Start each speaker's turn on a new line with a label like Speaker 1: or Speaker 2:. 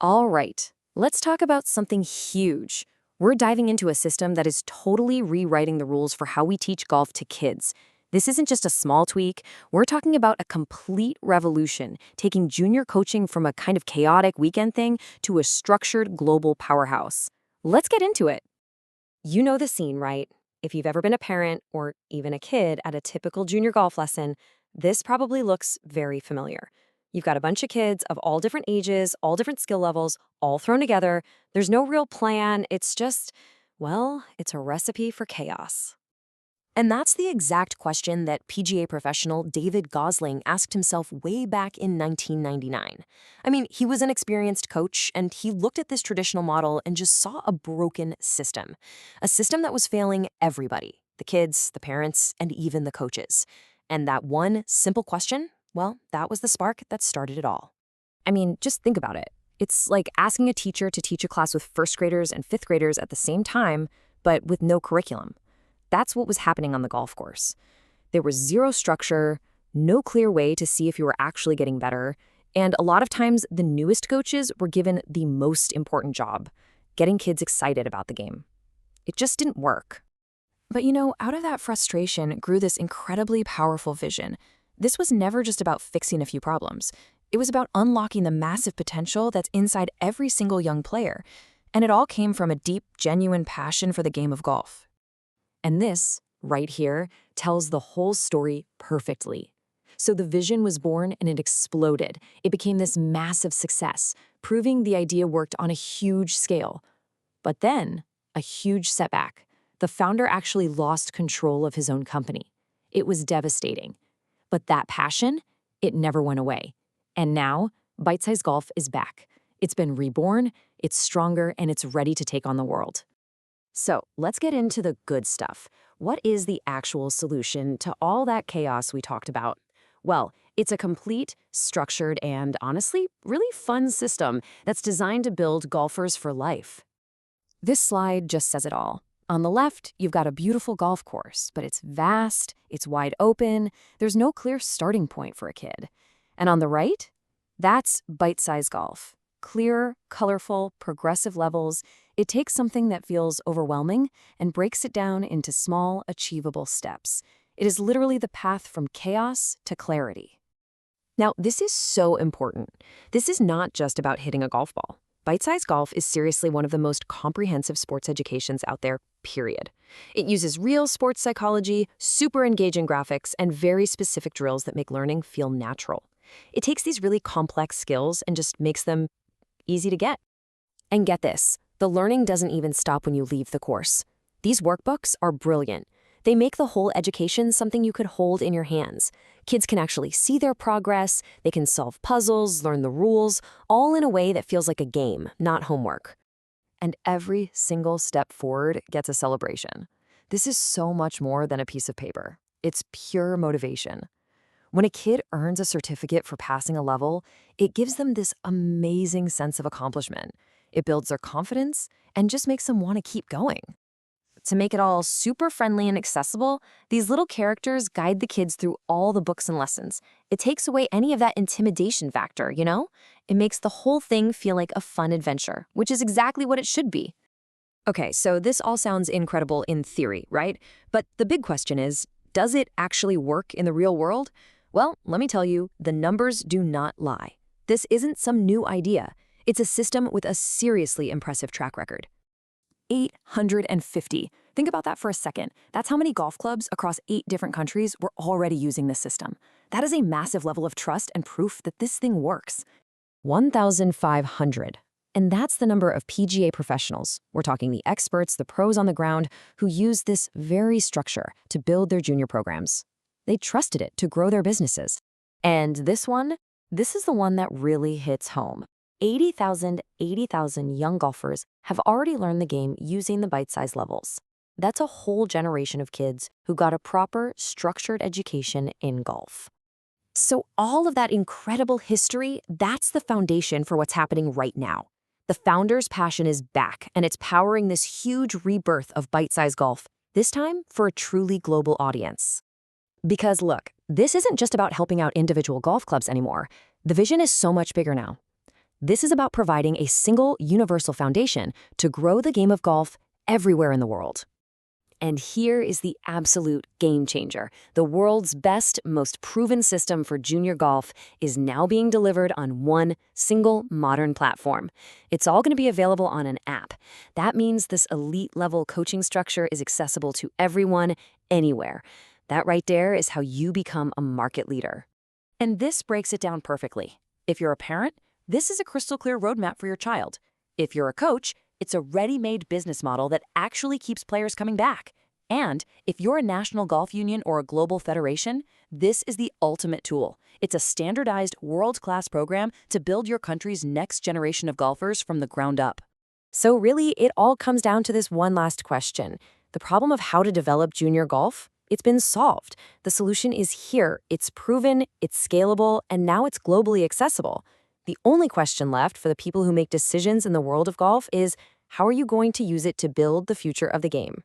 Speaker 1: All right, let's talk about something huge. We're diving into a system that is totally rewriting the rules for how we teach golf to kids. This isn't just a small tweak. We're talking about a complete revolution, taking junior coaching from a kind of chaotic weekend thing to a structured global powerhouse. Let's get into it. You know the scene, right? If you've ever been a parent or even a kid at a typical junior golf lesson, this probably looks very familiar. You've got a bunch of kids of all different ages, all different skill levels, all thrown together. There's no real plan. It's just, well, it's a recipe for chaos. And that's the exact question that PGA professional David Gosling asked himself way back in 1999. I mean, he was an experienced coach, and he looked at this traditional model and just saw a broken system. A system that was failing everybody, the kids, the parents, and even the coaches. And that one simple question, well, that was the spark that started it all. I mean, just think about it. It's like asking a teacher to teach a class with first graders and fifth graders at the same time, but with no curriculum. That's what was happening on the golf course. There was zero structure, no clear way to see if you were actually getting better, and a lot of times the newest coaches were given the most important job, getting kids excited about the game. It just didn't work. But out of that frustration grew this incredibly powerful vision. This was never just about fixing a few problems. It was about unlocking the massive potential that's inside every single young player. And it all came from a deep, genuine passion for the game of golf. And this, right here, tells the whole story perfectly. So the vision was born and it exploded. It became this massive success, proving the idea worked on a huge scale. But then, a huge setback. The founder actually lost control of his own company. It was devastating. But that passion, it never went away. And now, Bitesize Golf is back. It's been reborn, it's stronger, and it's ready to take on the world. So let's get into the good stuff. What is the actual solution to all that chaos we talked about? Well, it's a complete, structured, and honestly, really fun system that's designed to build golfers for life. This slide just says it all. On the left, you've got a beautiful golf course, but it's vast, it's wide open, there's no clear starting point for a kid. And on the right, that's Bitesize Golf. Clear, colorful, progressive levels. It takes something that feels overwhelming and breaks it down into small, achievable steps. It is literally the path from chaos to clarity. Now, this is so important. This is not just about hitting a golf ball. Bitesize Golf is seriously one of the most comprehensive sports educations out there, period. It uses real sports psychology, super engaging graphics, and very specific drills that make learning feel natural. It takes these really complex skills and just makes them easy to get. And get this, the learning doesn't even stop when you leave the course. These workbooks are brilliant. They make the whole education something you could hold in your hands. Kids can actually see their progress, they can solve puzzles, learn the rules, all in a way that feels like a game, not homework. And every single step forward gets a celebration. This is so much more than a piece of paper. It's pure motivation. When a kid earns a certificate for passing a level, it gives them this amazing sense of accomplishment. It builds their confidence and just makes them want to keep going. To make it all super friendly and accessible, these little characters guide the kids through all the books and lessons. It takes away any of that intimidation factor, It makes the whole thing feel like a fun adventure, which is exactly what it should be. Okay, so this all sounds incredible in theory, right? But the big question is, does it actually work in the real world? Well, let me tell you, the numbers do not lie. This isn't some new idea. It's a system with a seriously impressive track record. 850. Think about that for a second. That's how many golf clubs across 8 different countries were already using this system. That is a massive level of trust and proof that this thing works. 1,500. And that's the number of PGA professionals. We're talking the experts, the pros on the ground, who use this very structure to build their junior programs. They trusted it to grow their businesses. And this is the one that really hits home. 80,000 young golfers have already learned the game using the bite-size levels. That's a whole generation of kids who got a proper, structured education in golf. So all of that incredible history, that's the foundation for what's happening right now. The founder's passion is back, and it's powering this huge rebirth of bite-size golf, this time for a truly global audience. Because look, this isn't just about helping out individual golf clubs anymore. The vision is so much bigger now. This is about providing a single, universal foundation to grow the game of golf everywhere in the world. And here is the absolute game changer. The world's best, most proven system for junior golf is now being delivered on one single modern platform. It's all going to be available on an app. That means this elite-level coaching structure is accessible to everyone, anywhere. That right there is how you become a market leader. And this breaks it down perfectly. If you're a parent, this is a crystal clear roadmap for your child. If you're a coach, it's a ready-made business model that actually keeps players coming back. And if you're a national golf union or a global federation, this is the ultimate tool. It's a standardized, world-class program to build your country's next generation of golfers from the ground up. So really, it all comes down to this one last question. The problem of how to develop junior golf? It's been solved. The solution is here. It's proven, it's scalable, and now it's globally accessible. The only question left for the people who make decisions in the world of golf is, how are you going to use it to build the future of the game?